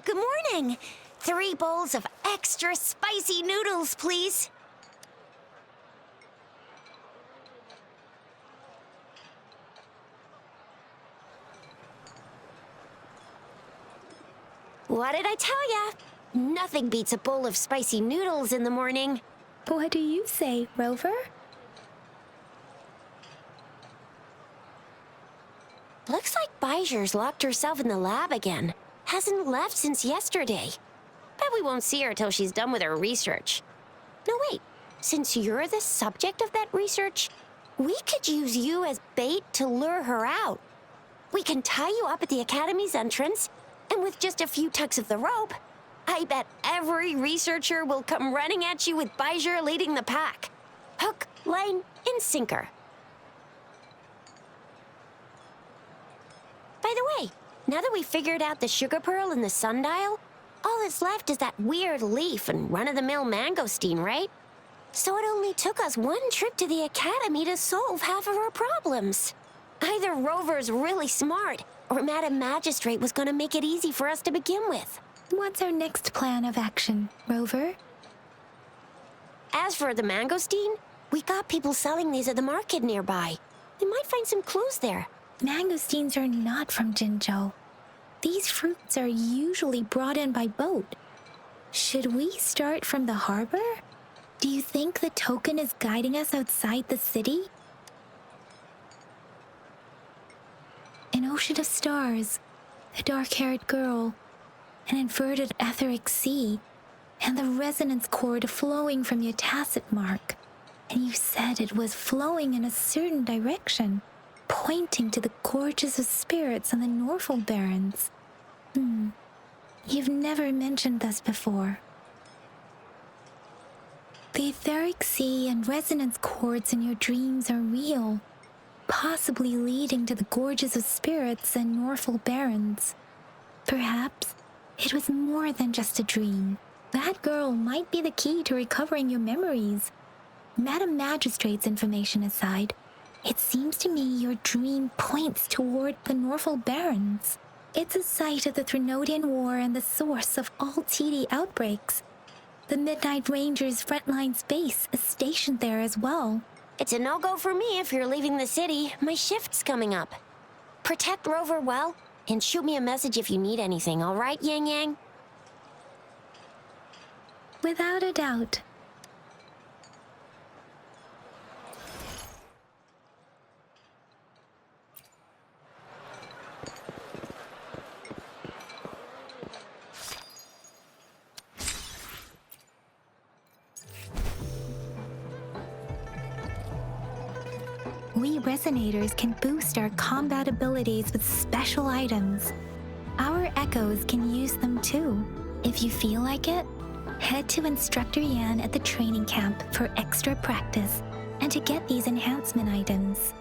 Good morning. 3 bowls of extra spicy noodles, please. What did I tell ya? Nothing beats a bowl of spicy noodles in the morning. What do you say, Rover? Looks like Bijou's locked herself in the lab again. Hasn't left since yesterday. Bet we won't see her till she's done with her research. No, wait. Since you're the subject of that research, we could use you as bait to lure her out. We can tie you up at the Academy's entrance, and with just a few tugs of the rope, I bet every researcher will come running at you with Bijou leading the pack. Hook, line, and sinker. By the way, now that we figured out the sugar pearl and the sundial, all that's left is that weird leaf and run-of-the-mill mangosteen, right? So it only took us 1 trip to the Academy to solve half of our problems. Either Rover's really smart, or Madam Magistrate was gonna make it easy for us to begin with. What's our next plan of action, Rover? As for the mangosteen, we got people selling these at the market nearby. We might find some clues there. Mangosteens are not from Jinzhou. These fruits are usually brought in by boat. Should we start from the harbor? Do you think the token is guiding us outside the city? An ocean of stars, a dark-haired girl, an inverted etheric sea, and the resonance cord flowing from your tacit mark. And you said it was flowing in a certain direction, pointing to the gorges of spirits and the Norfolk Barrens. You've never mentioned this before. The etheric sea and resonance cords in your dreams are real, possibly leading to the gorges of spirits and Norfolk Barrens. Perhaps it was more than just a dream. That girl might be the key to recovering your memories. Madam Magistrate's information aside, it seems to me your dream points toward the Norfolk Barrens. It's a site of the Trinodian War and the source of all TD outbreaks. The Midnight Rangers' frontline base is stationed there as well. It's a no-go for me if you're leaving the city. My shift's coming up. Protect Rover well, and shoot me a message if you need anything, all right, Yang Yang? Without a doubt. We Resonators can boost our combat abilities with special items. Our Echoes can use them too. If you feel like it, head to Instructor Yan at the training camp for extra practice and to get these enhancement items.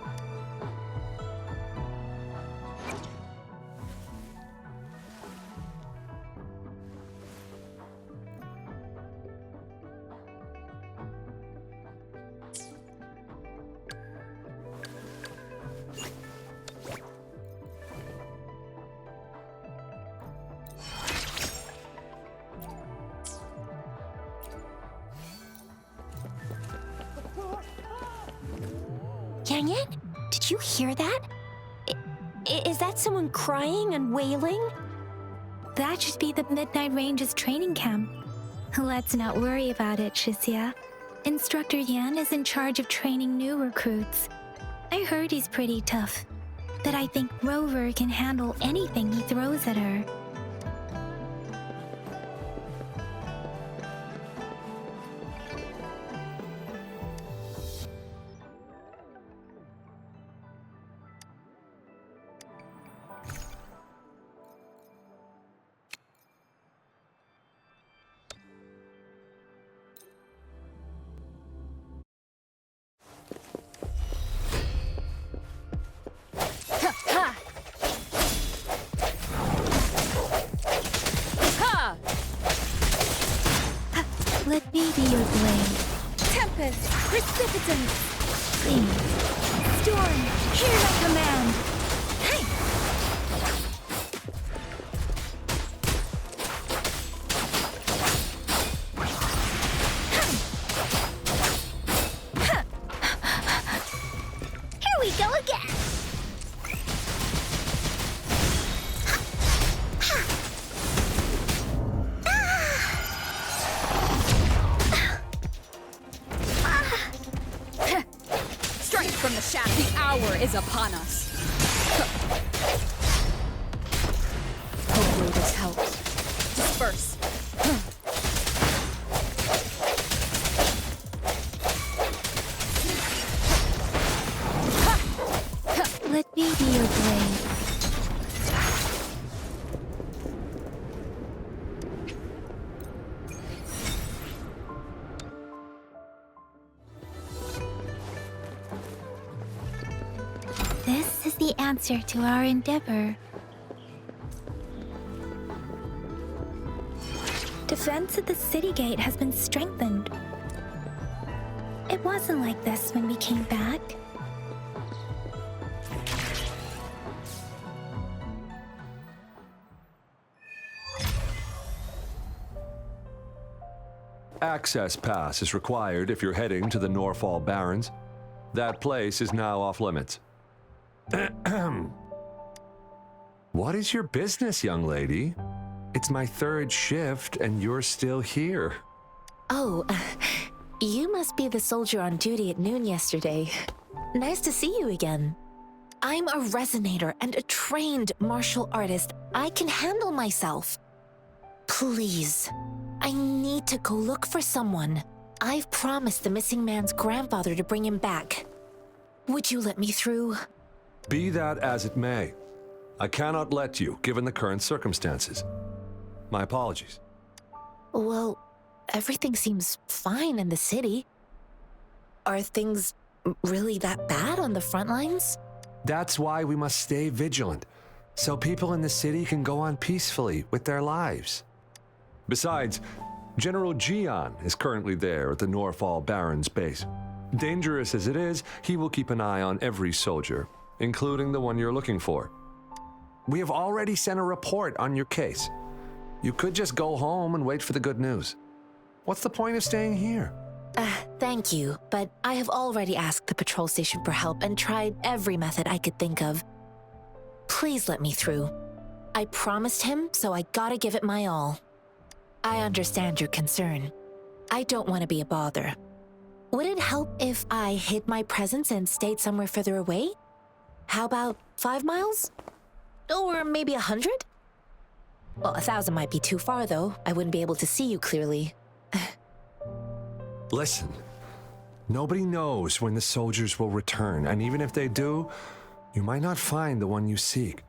Yang Yang, did you hear that? Is that someone crying and wailing? That should be the Midnight Ranges training camp. Let's not worry about it, Shixia. Instructor Yan is in charge of training new recruits. I heard he's pretty tough, but I think Rover can handle anything he throws at her. Let me be your blade. Tempest, precipitance, freeze, storm, hear my command. Hey! is upon us. Hopefully this helps. Disperse. Let me be your blade. This is the answer to our endeavor. Defense at the city gate has been strengthened. It wasn't like this when we came back. Access pass is required if you're heading to the Norfall Barrens. That place is now off limits. What is your business, young lady? It's my third shift and you're still here. Oh, you must be the soldier on duty at noon yesterday. Nice to see you again. I'm a resonator and a trained martial artist. I can handle myself. Please, I need to go look for someone. I've promised the missing man's grandfather to bring him back. Would you let me through? Be that as it may, I cannot let you, given the current circumstances. My apologies. Well, everything seems fine in the city. Are things really that bad on the front lines? That's why we must stay vigilant, so people in the city can go on peacefully with their lives. Besides, General Jian is currently there at the Norfall Barrens base. Dangerous as it is, he will keep an eye on every soldier, including the one you're looking for. We have already sent a report on your case. You could just go home and wait for the good news. What's the point of staying here? Thank you, but I have already asked the patrol station for help and tried every method I could think of. Please let me through. I promised him, so I gotta give it my all. I understand your concern. I don't want to be a bother. Would it help if I hid my presence and stayed somewhere further away? How about 5 miles? Or maybe 100? Well, 1,000 might be too far, though. I wouldn't be able to see you clearly. Listen, nobody knows when the soldiers will return, and even if they do, you might not find the one you seek.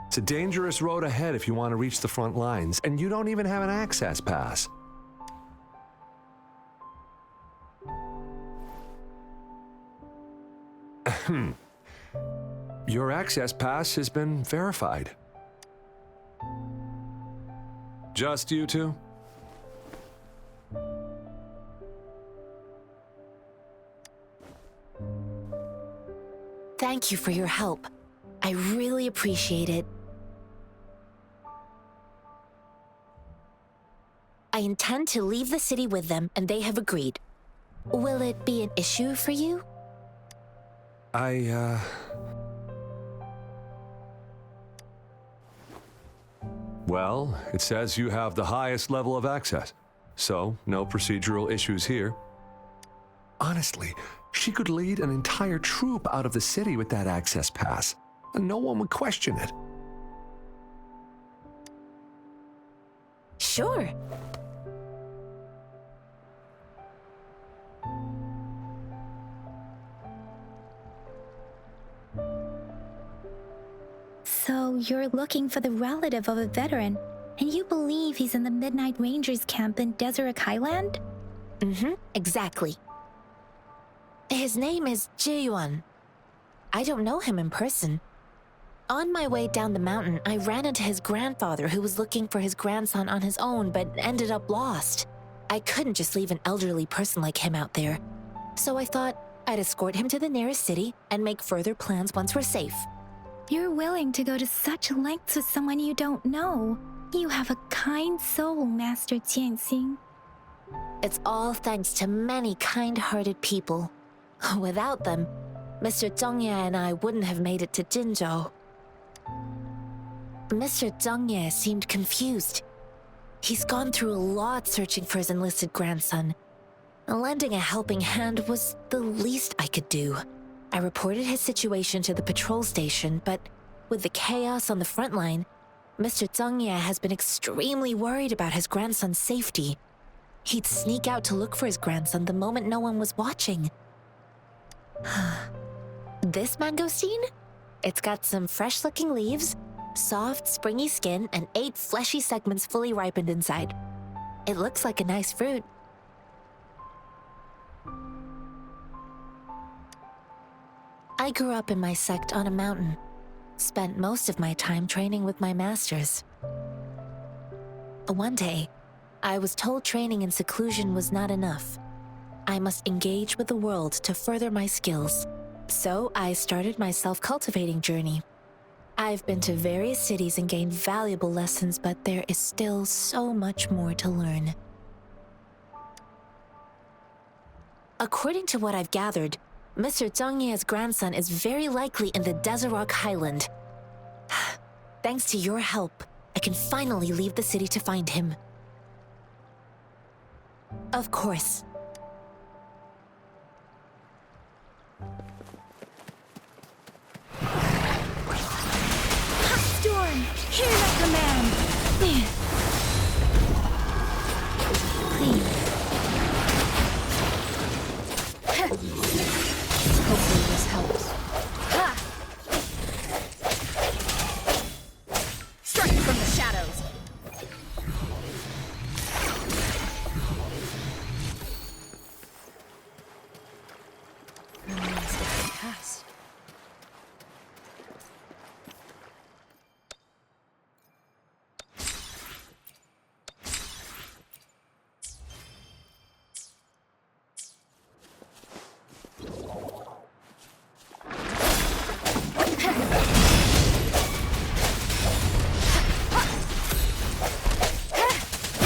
It's a dangerous road ahead if you want to reach the front lines, and you don't even have an access pass. Your access pass has been verified. Just you two? Thank you for your help. I really appreciate it. I intend to leave the city with them, and they have agreed. Will it be an issue for you? Well, it says you have the highest level of access, so no procedural issues here. Honestly, she could lead an entire troop out of the city with that access pass, and no one would question it. Sure. So you're looking for the relative of a veteran, and you believe he's in the Midnight Rangers camp in Deseret Highland? Exactly. His name is Jiyuan. I don't know him in person. On my way down the mountain, I ran into his grandfather who was looking for his grandson on his own but ended up lost. I couldn't just leave an elderly person like him out there. So I thought I'd escort him to the nearest city and make further plans once we're safe. You're willing to go to such lengths with someone you don't know. You have a kind soul, Master Jianxing. It's all thanks to many kind-hearted people. Without them, Mr. Zhengye and I wouldn't have made it to Jinzhou. Mr. Zhengye seemed confused. He's gone through a lot searching for his enlisted grandson. Lending a helping hand was the least I could do. I reported his situation to the patrol station, but with the chaos on the front line, Mr. Zhengye has been extremely worried about his grandson's safety. He'd sneak out to look for his grandson the moment no one was watching. This mangosteen? It's got some fresh-looking leaves, soft, springy skin, and 8 fleshy segments fully ripened inside. It looks like a nice fruit. I grew up in my sect on a mountain. Spent most of my time training with my masters. One day, I was told training in seclusion was not enough. I must engage with the world to further my skills. So I started my self-cultivating journey. I've been to various cities and gained valuable lessons, but there is still so much more to learn. According to what I've gathered, Mr. Zhengye's grandson is very likely in the Desert Highland. Thanks to your help, I can finally leave the city to find him. Of course. Hot storm! Hear my command! Please. Hopefully this helps. Strike from the shadows! Remains of the past.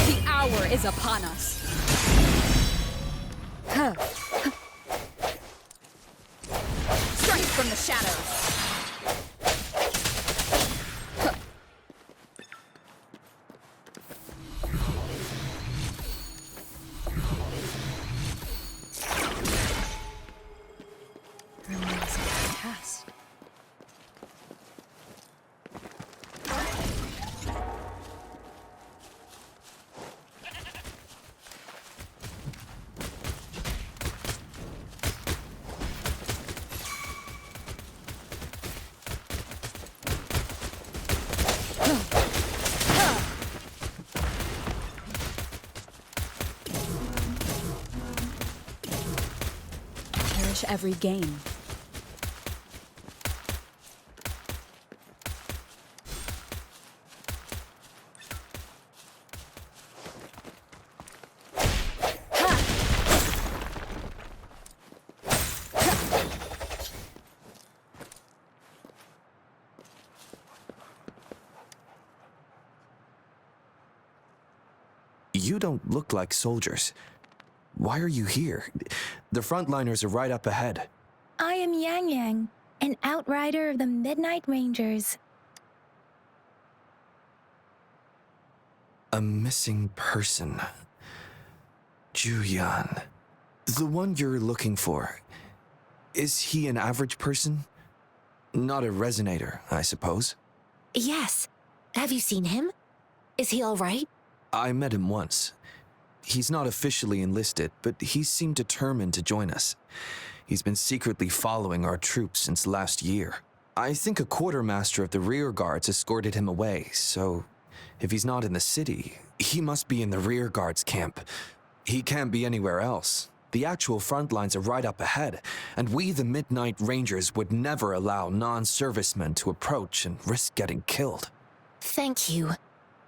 The hour is upon us. Strike from the shadows. Remains of the past. Cherish every gain. You don't look like soldiers. Why are you here? The frontliners are right up ahead. I am Yang Yang, an outrider of the Midnight Rangers. A missing person. Juyan. The one you're looking for. Is he an average person? Not a resonator, I suppose. Yes. Have you seen him? Is he all right? I met him once. He's not officially enlisted, but he seemed determined to join us. He's been secretly following our troops since last year. I think a quartermaster of the rear guards escorted him away, so if he's not in the city, he must be in the rear guards camp. He can't be anywhere else. The actual front lines are right up ahead, and we, the Midnight Rangers, would never allow non-servicemen to approach and risk getting killed. Thank you.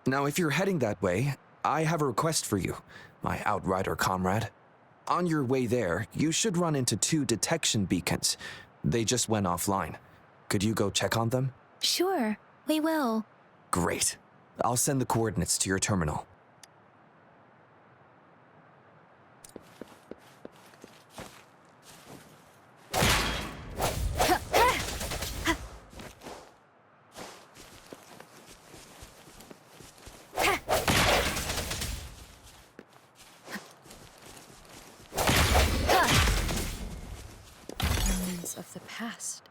Now, if you're heading that way, I have a request for you, my outrider comrade. On your way there, you should run into 2 detection beacons. They just went offline. Could you go check on them? Sure, we will. Great. I'll send the coordinates to your terminal. Remnants of the past. past.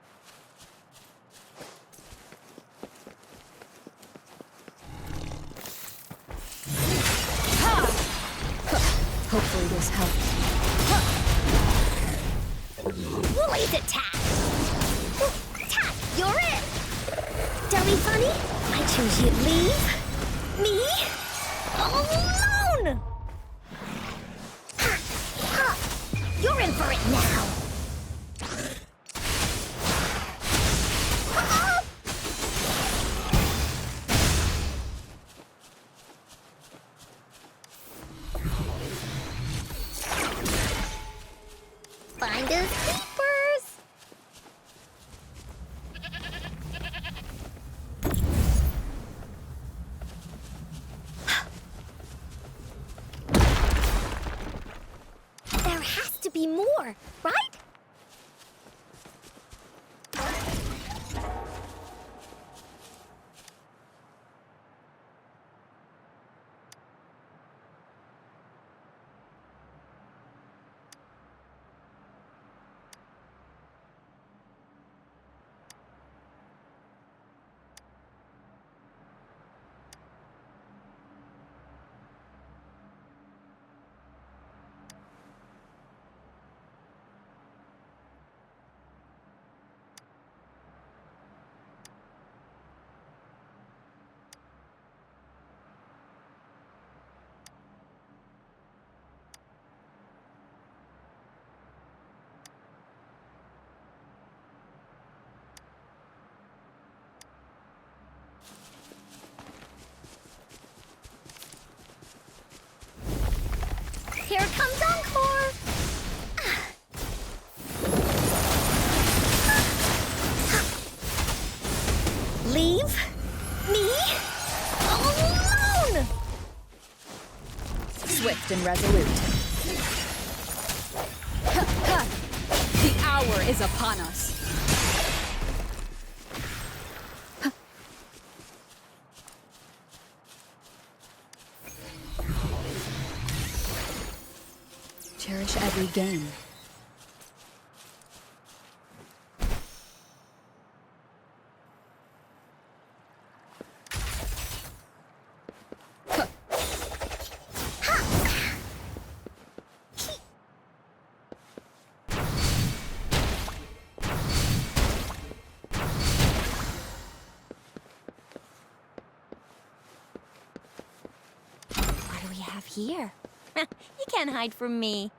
Hopefully this helps. Woolly's attack! Attack! You're it! Dummy funny? I choose you. Leave me alone! Ha! Ha! You're in for it now! Find his papers! There has to be more, right? Here comes Encore! Leave me alone! Swift and resolute. The hour is upon us. Cherish every game. What do we have here? You can't hide from me.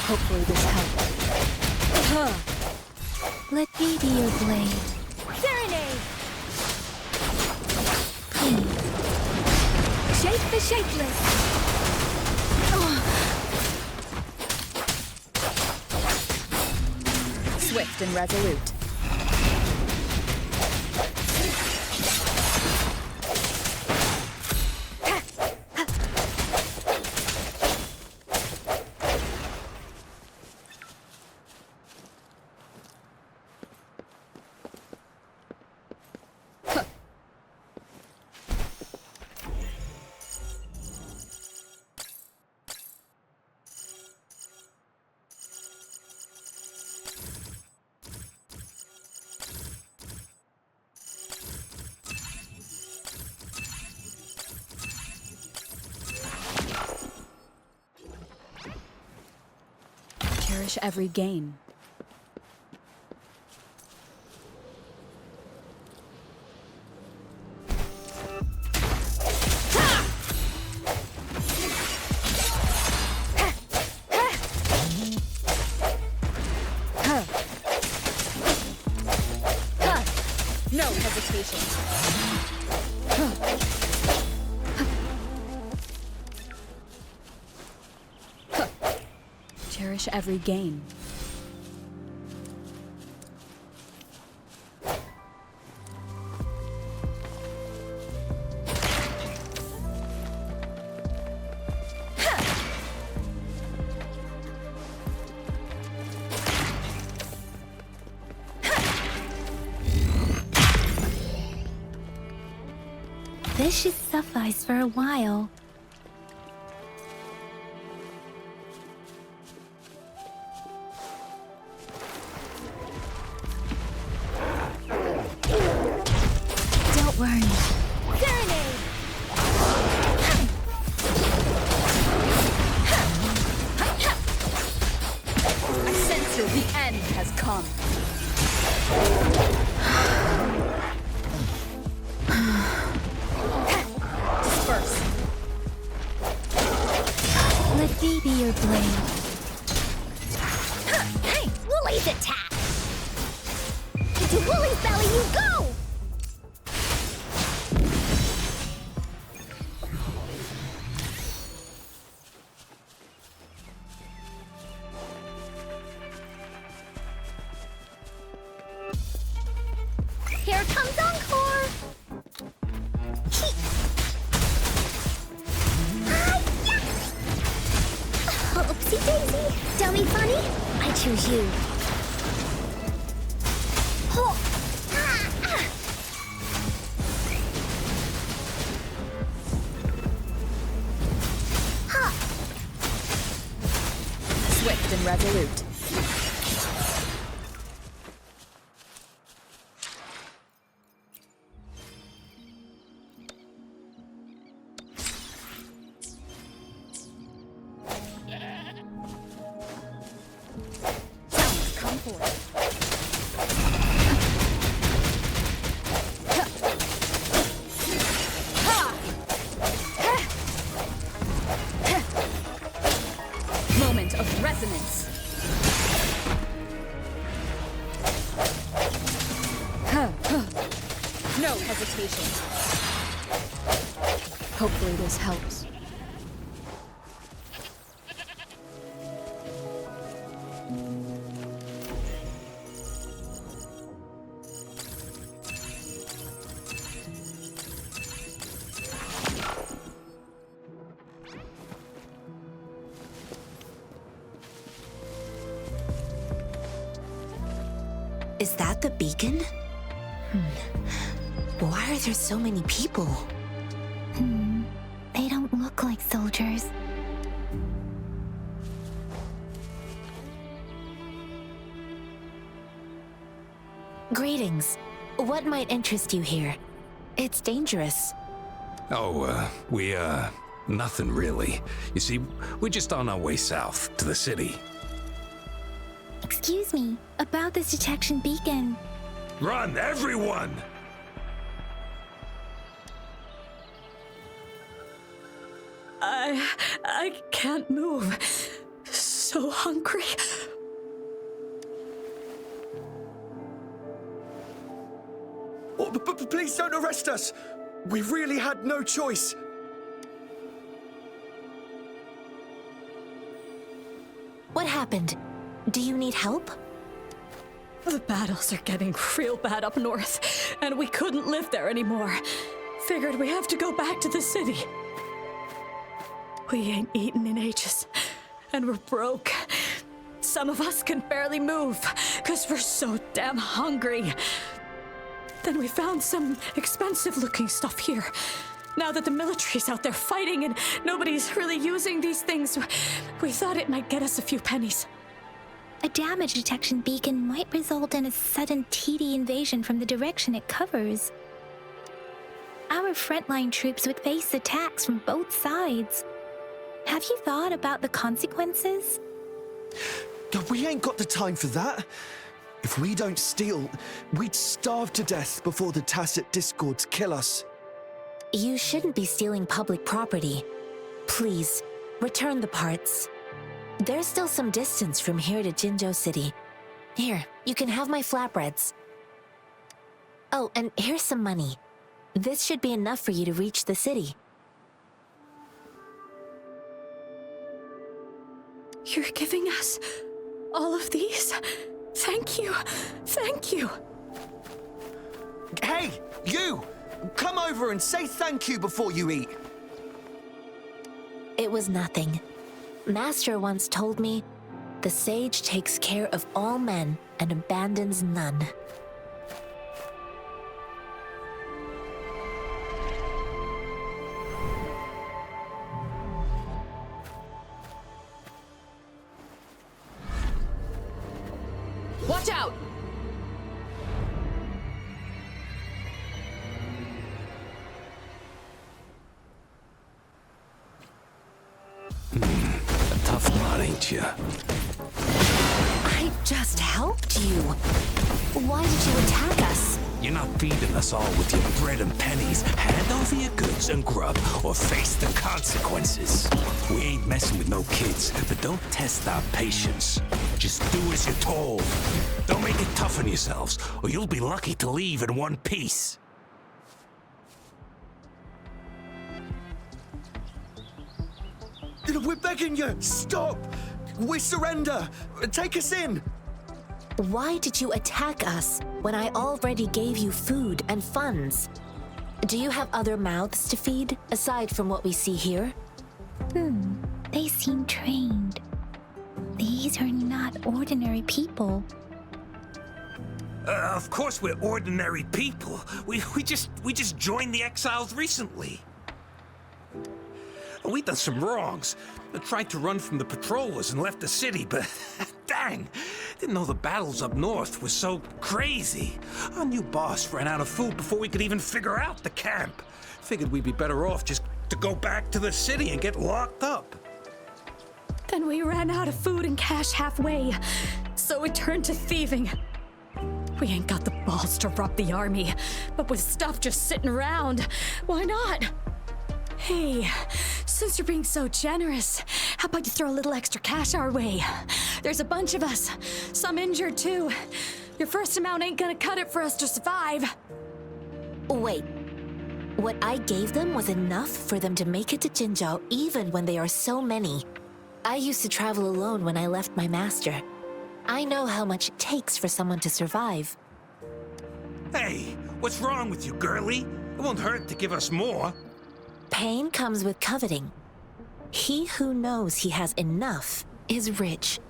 Hopefully this helps. Let me be your blade. Serenade! Please. Shake the shapeless. Swift and resolute. Cherish every gain. No hesitation. Cherish every gain. This should suffice for a while. Don't worry. Grenade! I sense that the end has come. Disperse. Let me be your blade. Hey, Woolly's attack! Into Woolly's belly you go! Here comes Encore! Oopsie daisy! Dummy funny? I choose you. Oh. Ah, ah. Ha. Swift and resolute. Come forth. Moment of resonance. No hesitation. Hopefully this helps. Is that the beacon? Why are there so many people? They don't look like soldiers. Greetings. What might interest you here? It's dangerous. Oh, nothing really. You see, we're just on our way south to the city. Excuse me, about this detection beacon. Run, everyone! I can't move. So hungry. Oh, please don't arrest us! We really had no choice. What happened? Do you need help? The battles are getting real bad up north, and we couldn't live there anymore. Figured we have to go back to the city. We ain't eaten in ages, and we're broke. Some of us can barely move, because we're so damn hungry. Then we found some expensive-looking stuff here. Now that the military's out there fighting and nobody's really using these things, we thought it might get us a few pennies. A damage detection beacon might result in a sudden TD invasion from the direction it covers. Our frontline troops would face attacks from both sides. Have you thought about the consequences? God, we ain't got the time for that. If we don't steal, we'd starve to death before the tacit discords kill us. You shouldn't be stealing public property. Please, return the parts. There's still some distance from here to Jinzhou City. Here, you can have my flatbreads. Oh, and here's some money. This should be enough for you to reach the city. You're giving us all of these? Thank you. Thank you. Hey, you! Come over and say thank you before you eat. It was nothing. Master once told me, the sage takes care of all men and abandons none. Watch out! A tough lot, ain't ya? I just helped you. Why did you attack us? You're not feeding us all with your bread and pennies. Hand over your goods and grub, or face the consequences. We ain't messing with no kids, but don't test our patience. Just do as you're told. Don't make it tough on yourselves, or you'll be lucky to leave in one piece. We're begging you! Stop! We surrender! Take us in! Why did you attack us when I already gave you food and funds? Do you have other mouths to feed, aside from what we see here? They seem trained. These are not ordinary people. Of course we're ordinary people. We just joined the exiles recently. We done some wrongs. I tried to run from the patrollers and left the city, but dang, didn't know the battles up north were so crazy. Our new boss ran out of food before we could even figure out the camp. Figured we'd be better off just to go back to the city and get locked up. Then we ran out of food and cash halfway, so we turned to thieving. We ain't got the balls to rob the army, but with stuff just sitting around, why not? Hey, since you're being so generous, how about you throw a little extra cash our way? There's a bunch of us, some injured too. Your first amount ain't gonna cut it for us to survive. Wait, what I gave them was enough for them to make it to Jinzhou even when they are so many. I used to travel alone when I left my master. I know how much it takes for someone to survive. Hey, what's wrong with you, girlie? It won't hurt to give us more. Pain comes with coveting. He who knows he has enough is rich.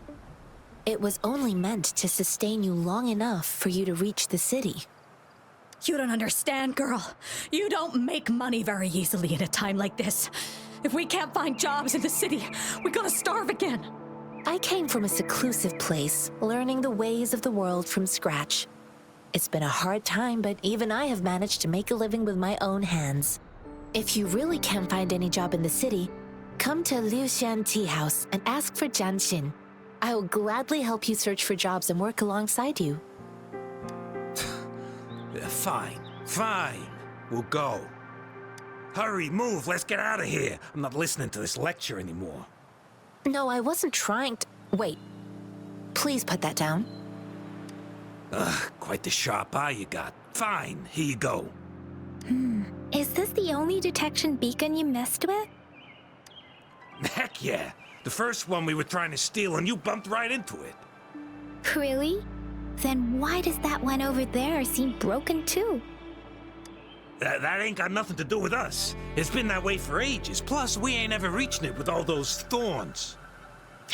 It was only meant to sustain you long enough for you to reach the city. You don't understand, girl. You don't make money very easily in a time like this. If we can't find jobs in the city, we're gonna starve again. I came from a seclusive place, learning the ways of the world from scratch. It's been a hard time, but even I have managed to make a living with my own hands. If you really can't find any job in the city, come to Liu Xian Tea House and ask for Jian Xin. I will gladly help you search for jobs and work alongside you. Fine. We'll go. Hurry, move, let's get out of here. I'm not listening to this lecture anymore. No, I wasn't trying to... Wait. Please put that down. Quite the sharp eye you got. Fine, here you go. Is this the only detection beacon you messed with? Heck yeah. The first one we were trying to steal and you bumped right into it. Really? Then why does that one over there seem broken too? That ain't got nothing to do with us. It's been that way for ages. Plus, we ain't ever reaching it with all those thorns.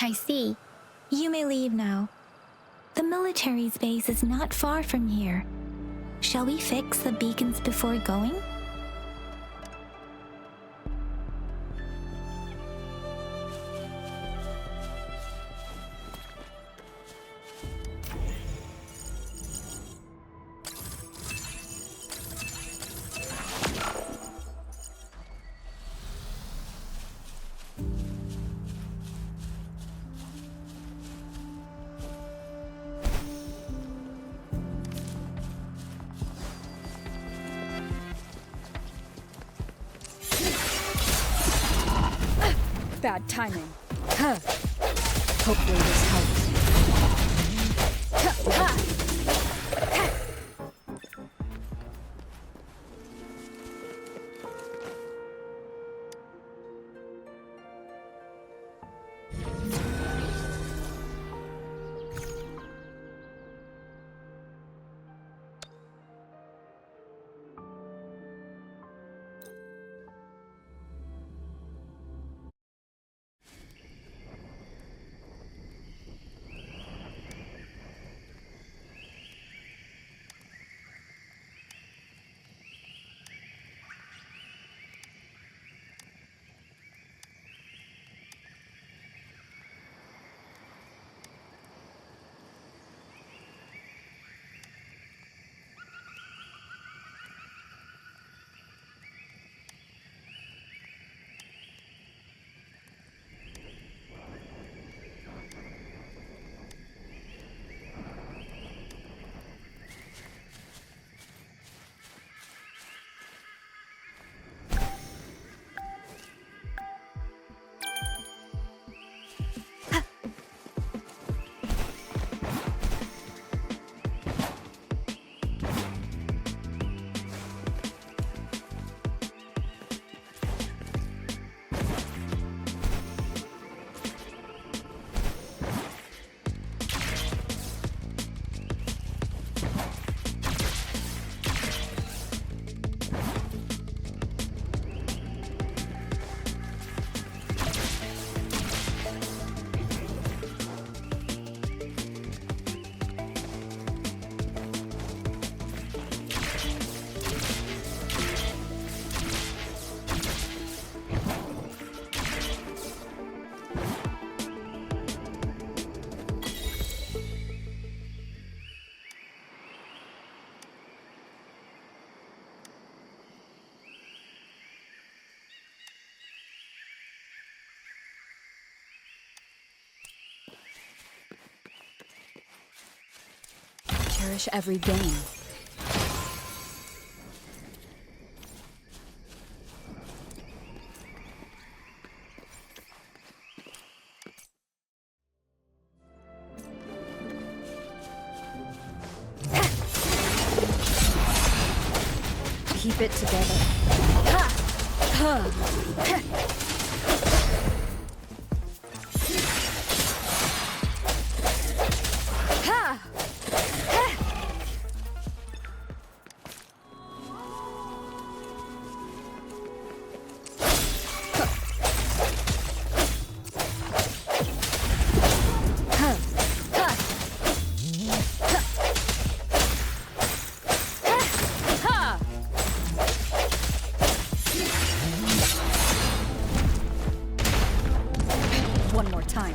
I see. You may leave now. The military's base is not far from here. Shall we fix the beacons before going? Bad timing. Huh. Hopefully this helps. cherish every gain. Keep it together. One more time.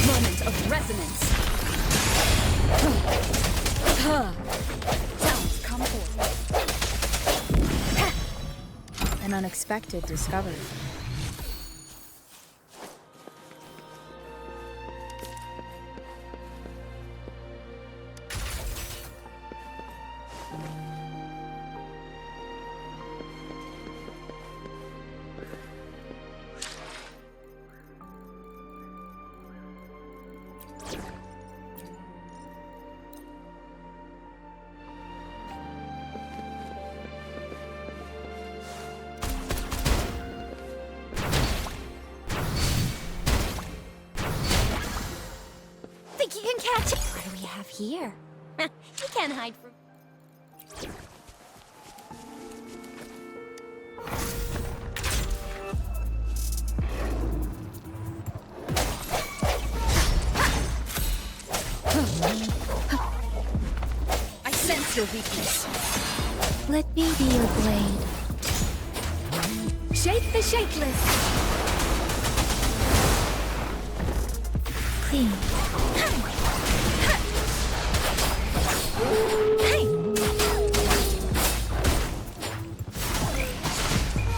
Moment of resonance. Sounds come forth. An unexpected discovery. Think you can catch it? What do we have here? You can't hide from... I sense your weakness. Let me be your blade. Shake the shakeless. Please.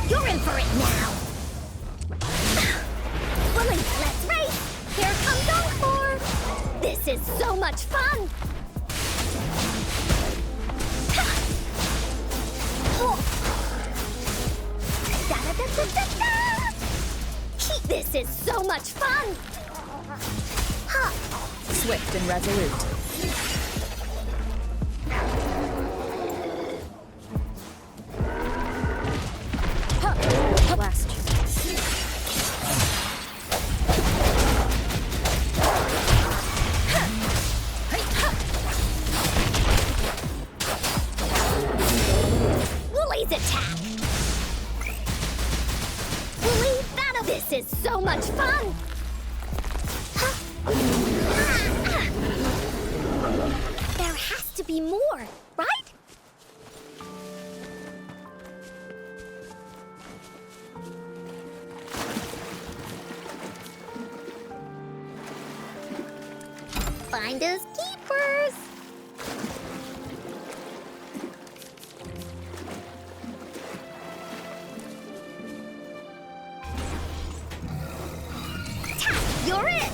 You're in for it now! Bully, let's race! Here comes Encore! This is so much fun! Da-da-da-da-da-da! This is so much fun! Swift and resolute. Last chance. Wooly's attack! Wooly battle! This is so much fun! There has to be more, right? Finders keepers! You're it!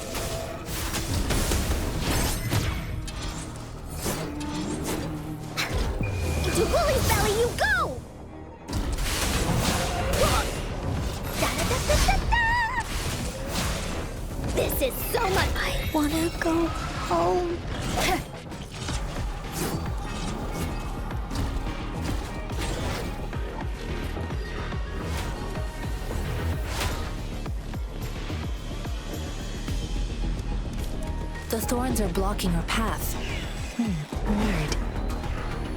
Into Wooly's belly you go! Da-da-da-da-da-da! This is so much... I wanna go home. The thorns are blocking our path. Weird.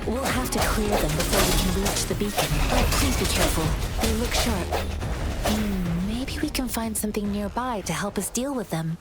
We'll have to clear them before we can reach the beacon. Oh, please be careful. They look sharp. Maybe we can find something nearby to help us deal with them.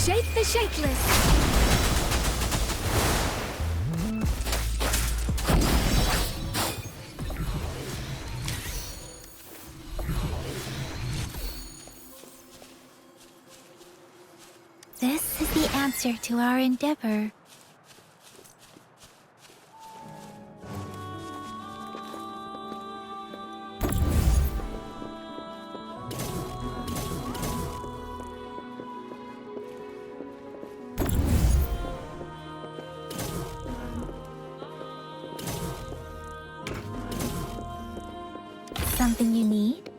Shake the shakeless. This is the answer to our endeavor. Something you need?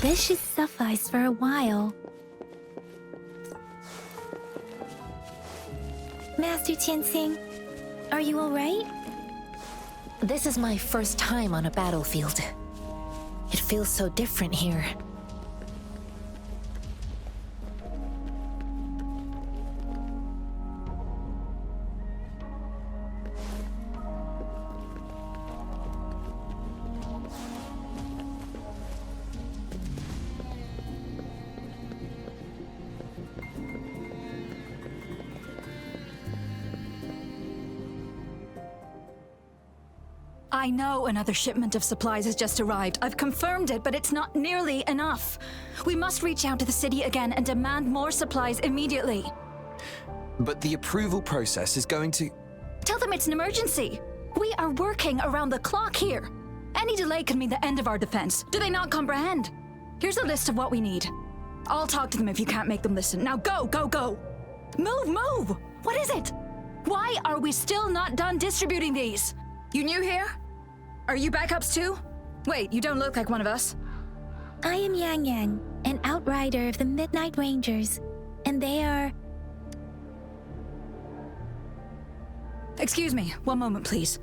This should suffice for a while. Master Tianxing, are you alright? This is my first time on a battlefield. It feels so different here. I know another shipment of supplies has just arrived. I've confirmed it, but it's not nearly enough. We must reach out to the city again and demand more supplies immediately. But the approval process is going to... Tell them it's an emergency. We are working around the clock here. Any delay could mean the end of our defense. Do they not comprehend? Here's a list of what we need. I'll talk to them if you can't make them listen. Now go, go, go! Move, move! What is it? Why are we still not done distributing these? You new here? Are you backups too? Wait, you don't look like one of us. I am Yang Yang, an outrider of the Midnight Rangers, and they are... Excuse me, one moment please.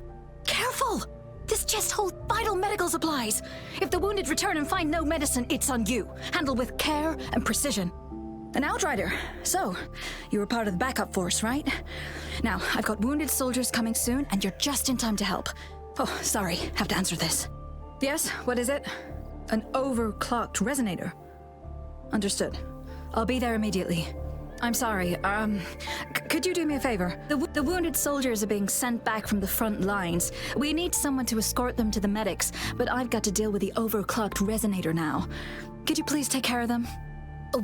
Careful! This chest holds vital medical supplies. If the wounded return and find no medicine, it's on you. Handle with care and precision. An outrider. So, you were part of the backup force, right? Now, I've got wounded soldiers coming soon, and you're just in time to help. Oh, sorry, have to answer this. Yes, what is it? An overclocked resonator. Understood. I'll be there immediately. I'm sorry, could you do me a favor? The wounded soldiers are being sent back from the front lines. We need someone to escort them to the medics, but I've got to deal with the overclocked resonator now. Could you please take care of them?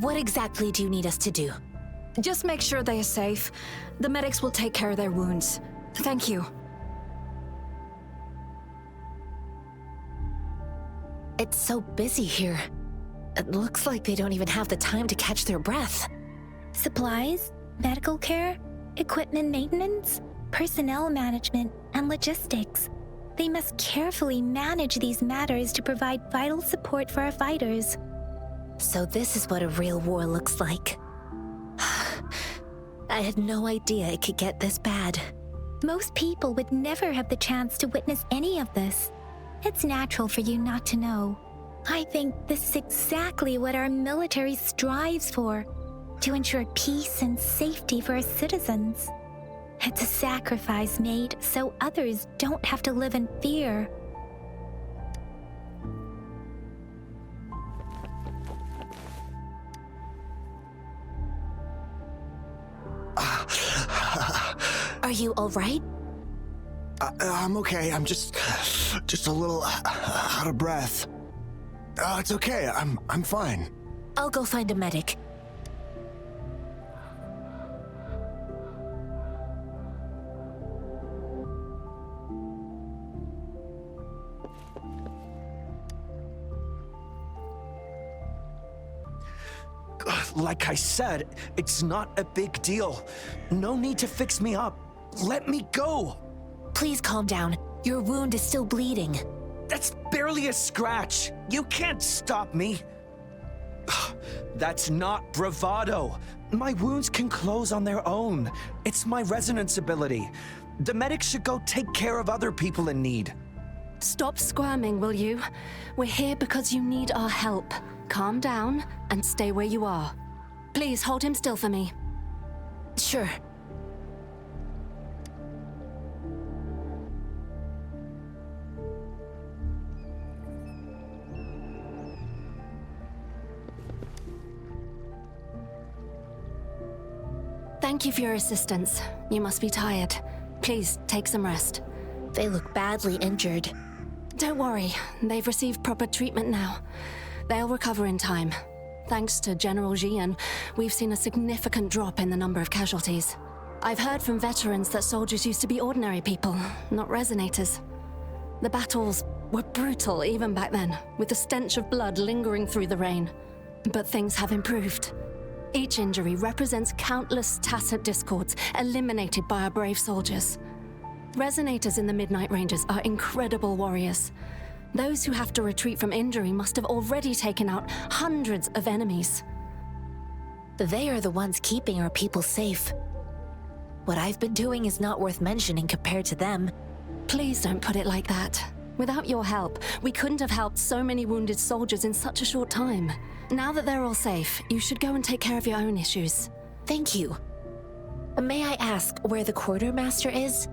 What exactly do you need us to do? Just make sure they are safe. The medics will take care of their wounds. Thank you. It's so busy here. It looks like they don't even have the time to catch their breath. Supplies, medical care, equipment maintenance, personnel management, and logistics. They must carefully manage these matters to provide vital support for our fighters. So this is what a real war looks like. I had no idea it could get this bad. Most people would never have the chance to witness any of this. It's natural for you not to know. I think this is exactly what our military strives for, to ensure peace and safety for our citizens. It's a sacrifice made so others don't have to live in fear. Are you all right? I'm okay. I'm just a little out of breath. It's okay. I'm fine. I'll go find a medic. Like I said, it's not a big deal. No need to fix me up. Let me go. Please calm down. Your wound is still bleeding. That's barely a scratch. You can't stop me. That's not bravado. My wounds can close on their own. It's my resonance ability. The medics should go take care of other people in need. Stop squirming, will you? We're here because you need our help. Calm down and stay where you are. Please hold him still for me. Sure. Thank you for your assistance. You must be tired. Please take some rest. They look badly injured. Don't worry, they've received proper treatment now. They'll recover in time. Thanks to General Jian, we've seen a significant drop in the number of casualties. I've heard from veterans that soldiers used to be ordinary people, not resonators. The battles were brutal even back then, with the stench of blood lingering through the rain. But things have improved. Each injury represents countless tacit discords eliminated by our brave soldiers. Resonators in the Midnight Rangers are incredible warriors. Those who have to retreat from injury must have already taken out hundreds of enemies. They are the ones keeping our people safe. What I've been doing is not worth mentioning compared to them. Please don't put it like that. Without your help, we couldn't have helped so many wounded soldiers in such a short time. Now that they're all safe, you should go and take care of your own issues. Thank you. May I ask where the quartermaster is?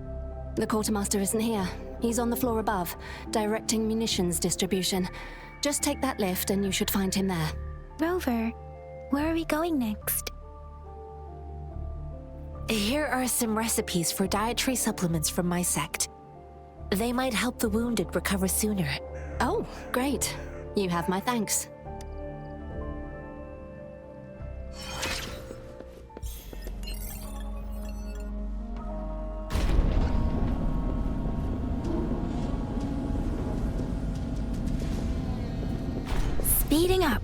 The quartermaster isn't here. He's on the floor above, directing munitions distribution. Just take that lift and you should find him there. Rover, where are we going next? Here are some recipes for dietary supplements from my sect. They might help the wounded recover sooner. Oh, great. You have my thanks. Speeding up.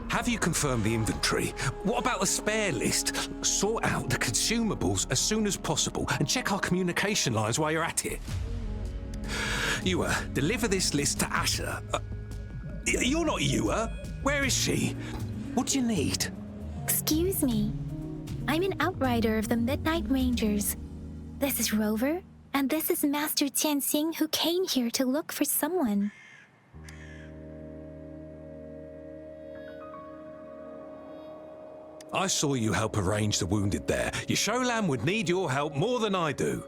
Have you confirmed the inventory? What about the spare list? Sort out the consumables as soon as possible and check our communication lines while you're at it. Yua, deliver this list to Asher. You're not Yua. Where is she? What do you need? Excuse me. I'm an outrider of the Midnight Rangers. This is Rover, and this is Master Tianxing, who came here to look for someone. I saw you help arrange the wounded there. Your Sholan would need your help more than I do.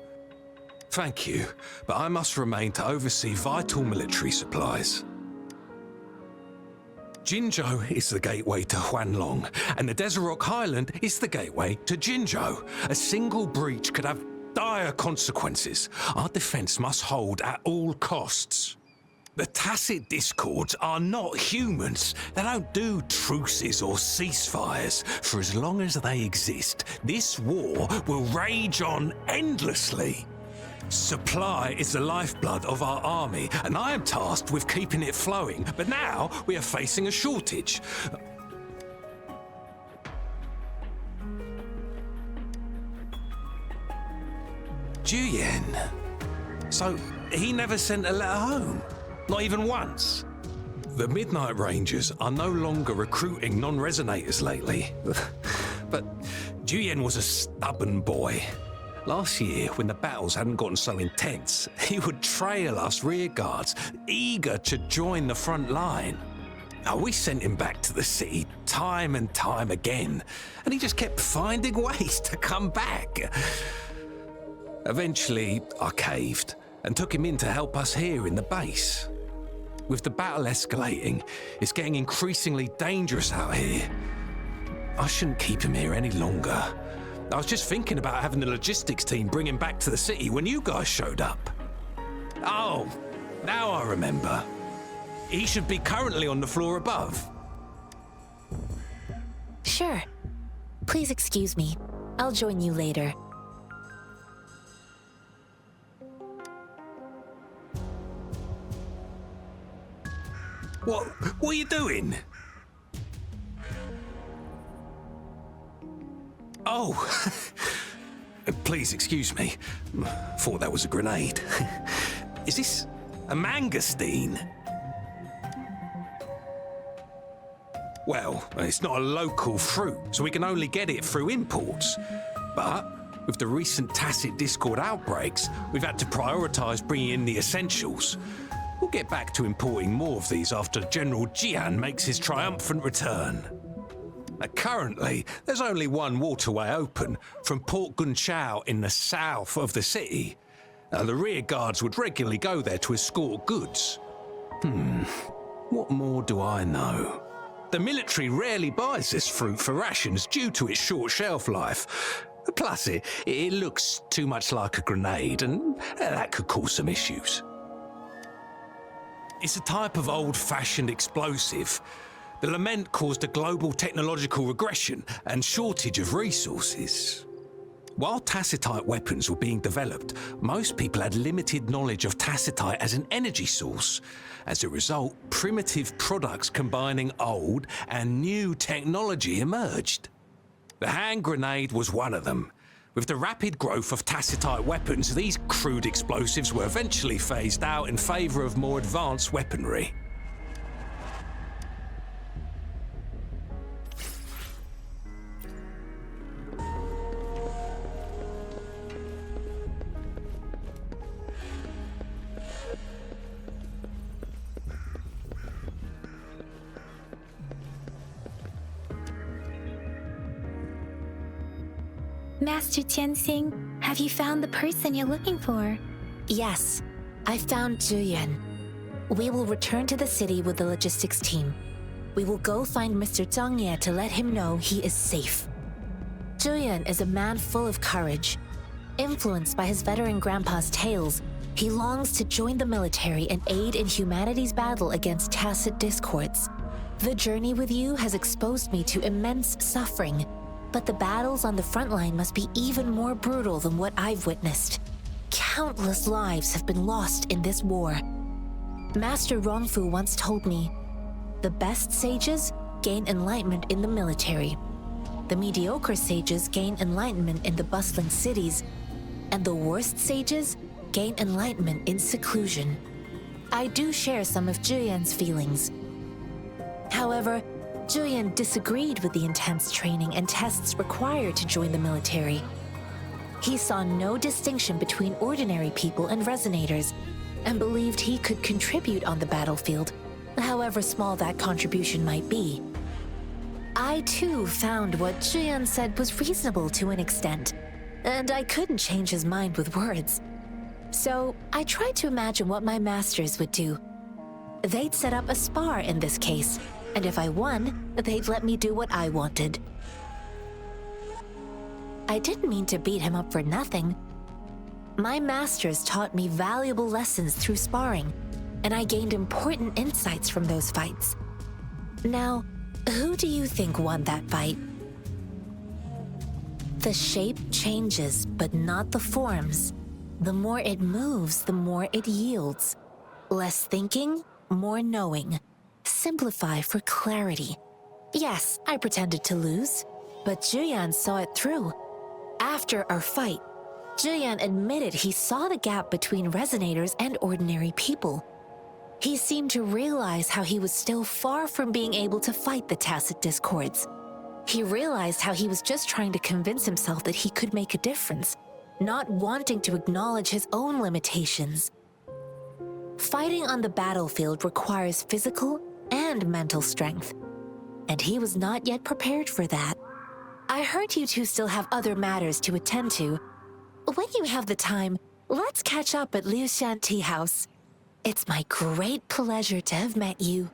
Thank you, but I must remain to oversee vital military supplies. Jinzhou is the gateway to Huanglong, and the Desert Rock Highland is the gateway to Jinzhou. A single breach could have dire consequences. Our defense must hold at all costs. The tacit discords are not humans. They don't do truces or ceasefires. For as long as they exist, this war will rage on endlessly. Supply is the lifeblood of our army, and I am tasked with keeping it flowing. But now we are facing a shortage. Juyen. So he never sent a letter home? Not even once? The Midnight Rangers are no longer recruiting non-resonators lately. But Juyen was a stubborn boy. Last year, when the battles hadn't gotten so intense, he would trail us rearguards, eager to join the front line. Now, we sent him back to the city time and time again, and he just kept finding ways to come back. Eventually, I caved. and took him in to help us here in the base. With the battle escalating, it's getting increasingly dangerous out here. I shouldn't keep him here any longer. I was just thinking about having the logistics team bring him back to the city when you guys showed up. Oh, now I remember. He should be currently on the floor above. Sure. Please excuse me. I'll join you later. What are you doing? Oh, please excuse me. Thought that was a grenade. Is this a mangosteen? Well, it's not a local fruit, so we can only get it through imports. But with the recent tacit discord outbreaks, we've had to prioritize bringing in the essentials. We'll get back to importing more of these after General Jian makes his triumphant return. Currently, there's only one waterway open from Port Gunchao in the south of the city. The rear guards would regularly go there to escort goods. What more do I know? The military rarely buys this fruit for rations due to its short shelf life. Plus, it looks too much like a grenade, and that could cause some issues. It's a type of old-fashioned explosive. The lament caused a global technological regression and shortage of resources. While tacitite weapons were being developed, most people had limited knowledge of tacitite as an energy source. As a result, primitive products combining old and new technology emerged. The hand grenade was one of them. With the rapid growth of tacitite weapons, these crude explosives were eventually phased out in favor of more advanced weaponry. Master Tianxing, have you found the person you're looking for? Yes, I found Zhuyan. We will return to the city with the logistics team. We will go find Mr. Zhang Ye to let him know he is safe. Zhuyan is a man full of courage. Influenced by his veteran grandpa's tales, he longs to join the military and aid in humanity's battle against tacit discords. The journey with you has exposed me to immense suffering, but the battles on the front line must be even more brutal than what I've witnessed. Countless lives have been lost in this war. Master Rongfu once told me, the best sages gain enlightenment in the military. The mediocre sages gain enlightenment in the bustling cities, and the worst sages gain enlightenment in seclusion. I do share some of Zhuyan's feelings. However, Zhuyan disagreed with the intense training and tests required to join the military. He saw no distinction between ordinary people and resonators, and believed he could contribute on the battlefield, however small that contribution might be. I too found what Zhuyan said was reasonable to an extent, and I couldn't change his mind with words. So I tried to imagine what my masters would do. They'd set up a spar in this case, and if I won, they'd let me do what I wanted. I didn't mean to beat him up for nothing. My masters taught me valuable lessons through sparring, and I gained important insights from those fights. Now, who do you think won that fight? The shape changes, but not the forms. The more it moves, the more it yields. Less thinking, more knowing. Simplify for clarity. Yes, I pretended to lose, but Zhuyan saw it through. After our fight, Zhuyan admitted he saw the gap between resonators and ordinary people. He seemed to realize how he was still far from being able to fight the tacit discords. He realized how he was just trying to convince himself that he could make a difference, not wanting to acknowledge his own limitations. Fighting on the battlefield requires physical and mental strength, and he was not yet prepared for that. I heard you two still have other matters to attend to. When you have the time, let's catch up at Liu Shan Tea House. It's my great pleasure to have met you.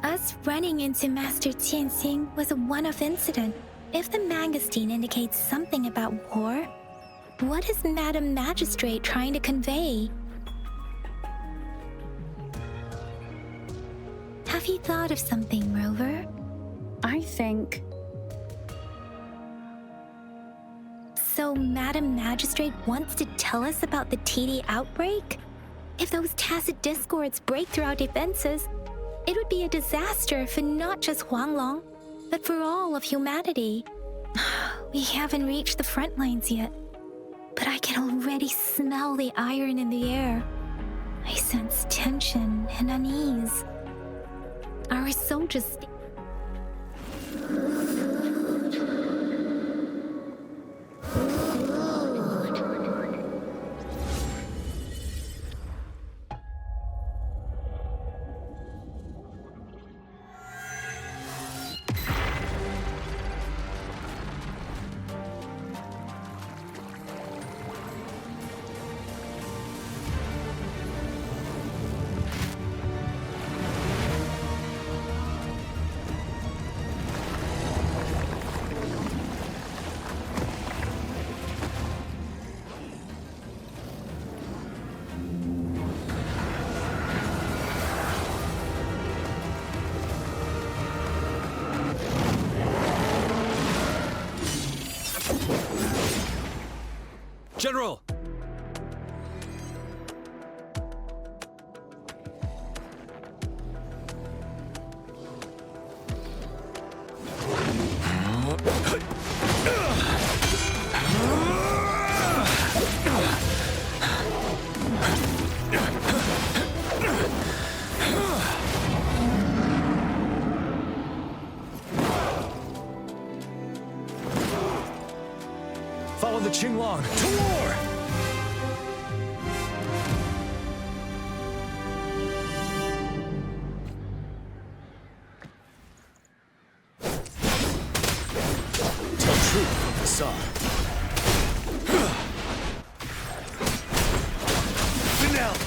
Us running into Master Tianxing was a one-off incident. If the mangosteen indicates something about war, what is Madam Magistrate trying to convey? Have you thought of something, Rover? I think... So Madam Magistrate wants to tell us about the TD outbreak? If those tacit discords break through our defenses, it would be a disaster for not just Huanglong, but for all of humanity. We haven't reached the front lines yet, but I can already smell the iron in the air. I sense tension and unease. Our soldiers... General! Follow the Qinglong to war! Tell truth from facade. Finale!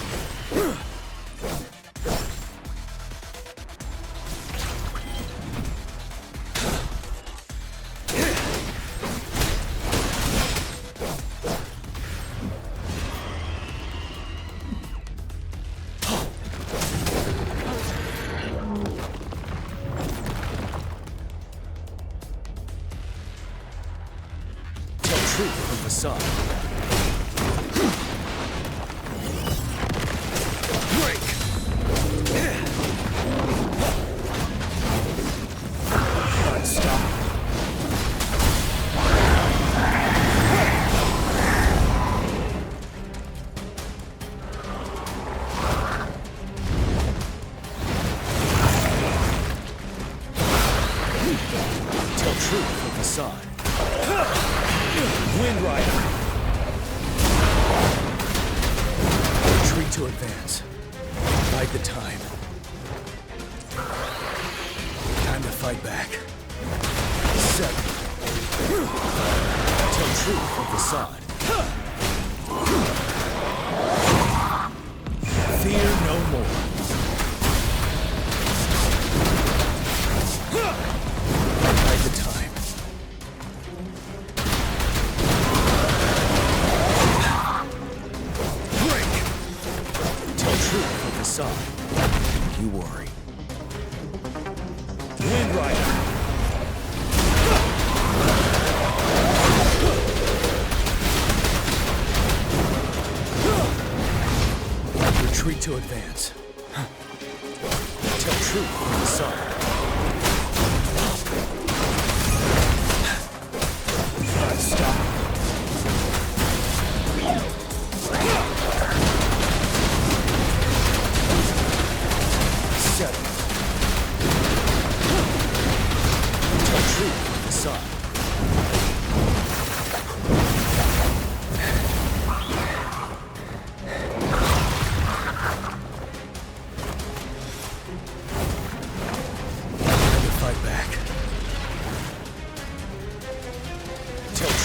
Truth from facade. Break! Stop. Tell truth from facade. Wind Rider. Retreat to advance. Bide the time. Time to fight back. 7. Tell truth from facade. Fear no more. Bide the time. You worry. Wind Rider. Retreat to advance. Tell truth from the sun. Stop.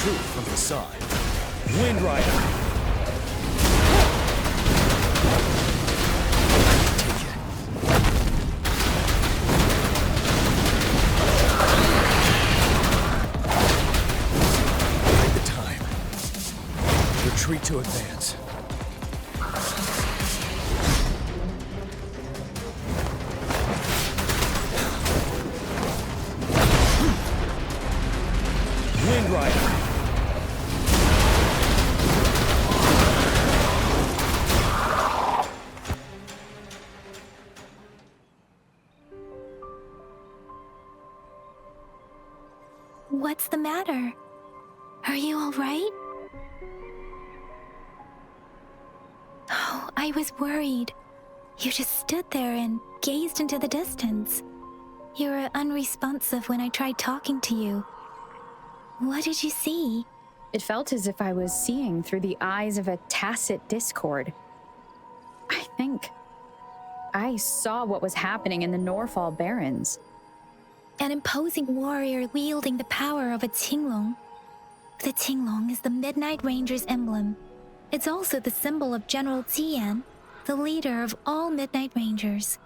troop from the side. Wind Rider! Take it. Take the time. Retreat to advance. Wind Rider! What's the matter? Are you all right? Oh, I was worried. You just stood there and gazed into the distance. You were unresponsive when I tried talking to you. What did you see? It felt as if I was seeing through the eyes of a tacit discord. I think I saw what was happening in the Norfall Barrens. An imposing warrior wielding the power of a Huanglong. The Huanglong is the Midnight Ranger's emblem. It's also the symbol of General Tian, the leader of all Midnight Rangers.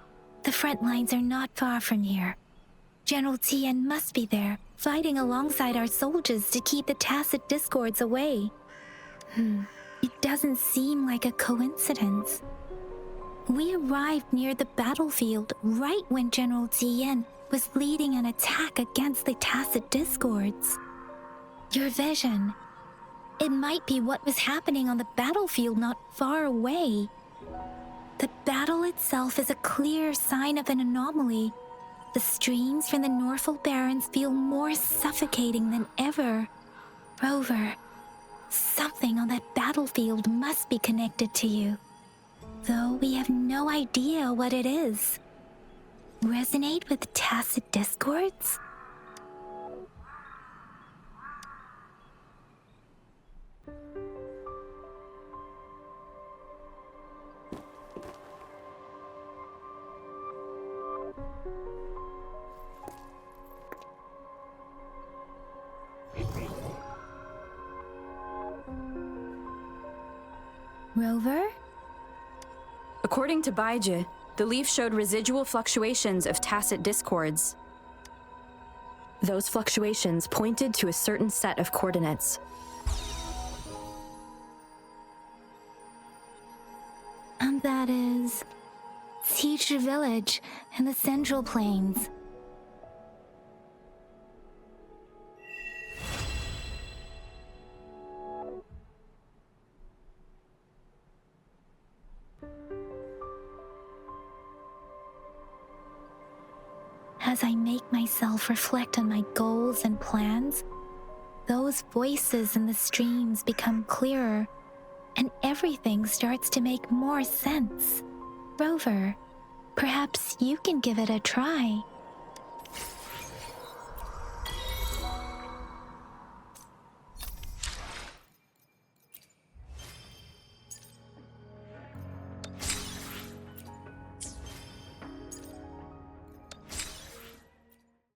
The front lines are not far from here. General Tian must be there, fighting alongside our soldiers to keep the tacit discords away. It doesn't seem like a coincidence. We arrived near the battlefield right when General Tian was leading an attack against the tacit discords. Your vision. It might be what was happening on the battlefield not far away. The battle itself is a clear sign of an anomaly. The streams from the Norfall Barrens feel more suffocating than ever. Rover, something on that battlefield must be connected to you, though we have no idea what it is. Resonate with tacit discords? Rover? According to Baiji, the leaf showed residual fluctuations of tacit discords. Those fluctuations pointed to a certain set of coordinates. And that is Siege Village in the Central Plains. As I make myself reflect on my goals and plans, those voices in the streams become clearer, and everything starts to make more sense. Rover, perhaps you can give it a try.